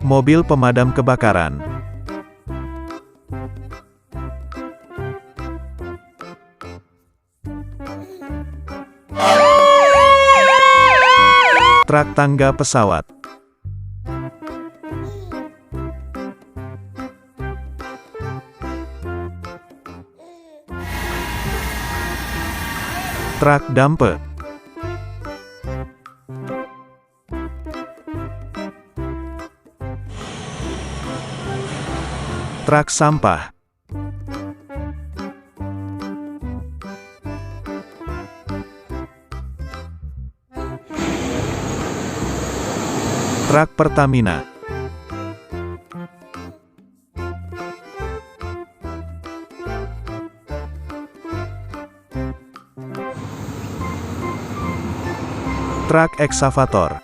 Mobil pemadam kebakaran. Truk tangga pesawat. Truk damper. Truk sampah. Truk Pertamina. Truk eksavator.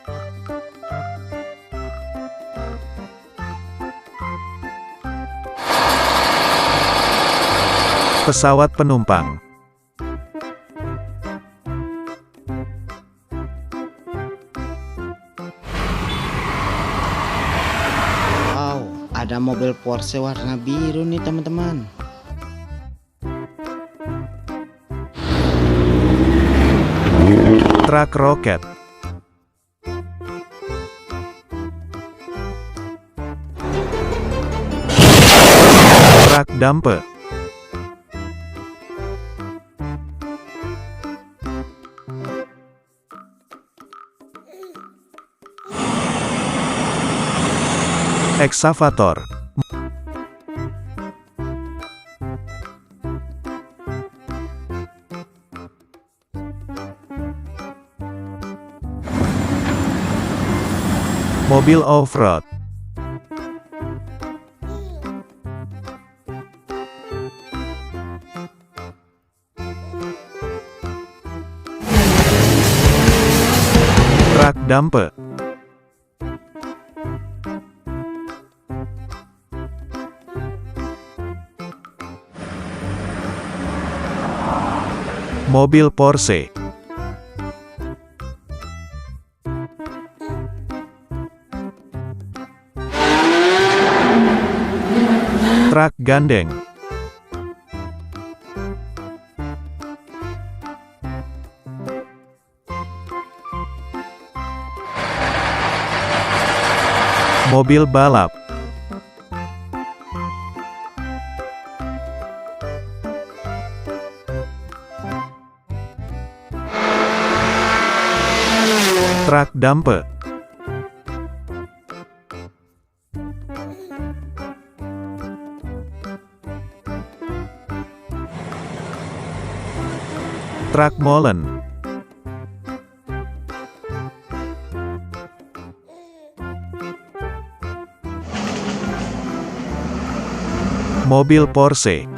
Pesawat penumpang. Wow, ada mobil Porsche warna biru nih teman-teman. Truk roket. Truk damper. Eksavator. Mobil off-road. Truk damper. Mobil Porsche. Truk gandeng. Mobil balap. Truk damper. Truk molen. Mobil Porsche.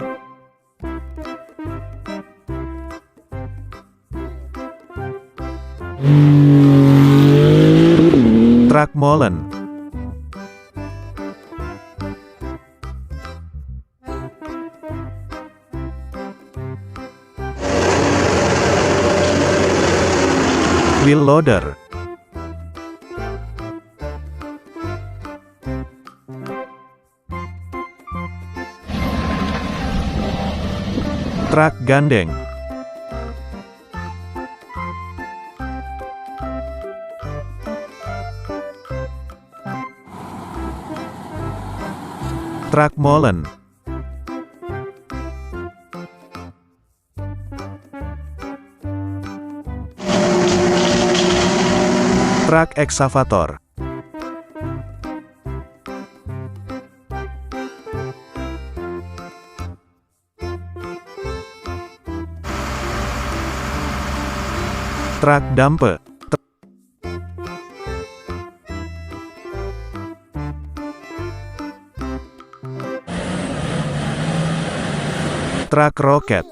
Truk molen. Wheel loader. Truk gandeng. Truk molen. Truk eksavator. Truk damper. Truk roket.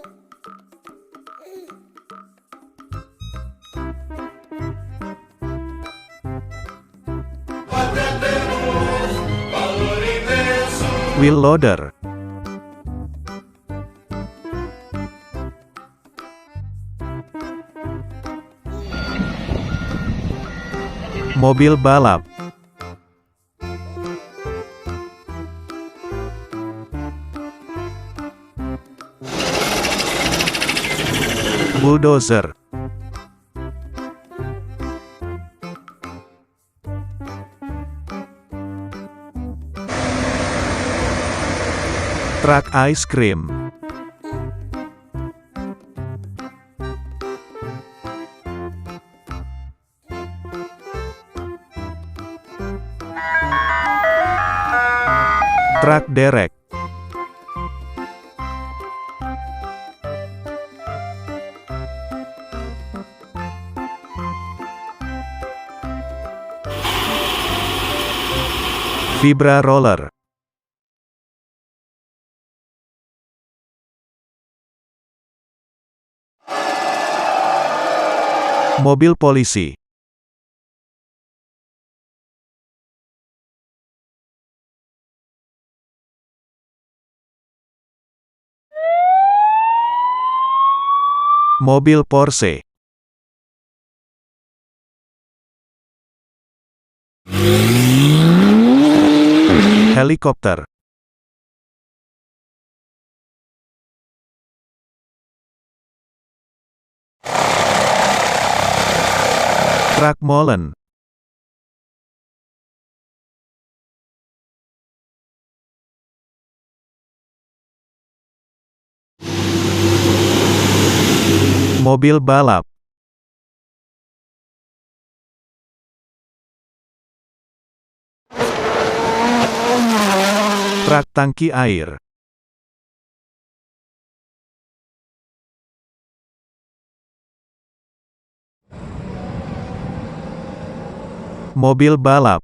Wheel loader. Mobil balap. bulldozer, truk ice cream, truk derek, vibra roller, mobil polisi, mobil Porsche, helikopter, truk molen, mobil balap, truk tangki air, mobil balap,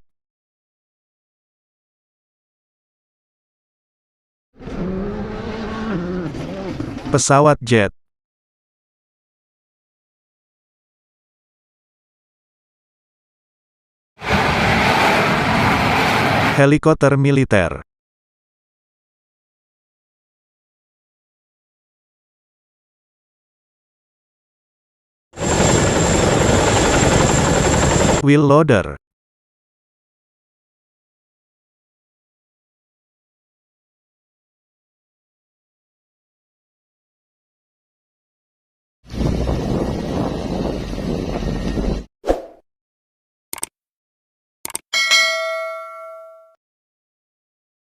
pesawat jet, helikopter militer, wheel loader,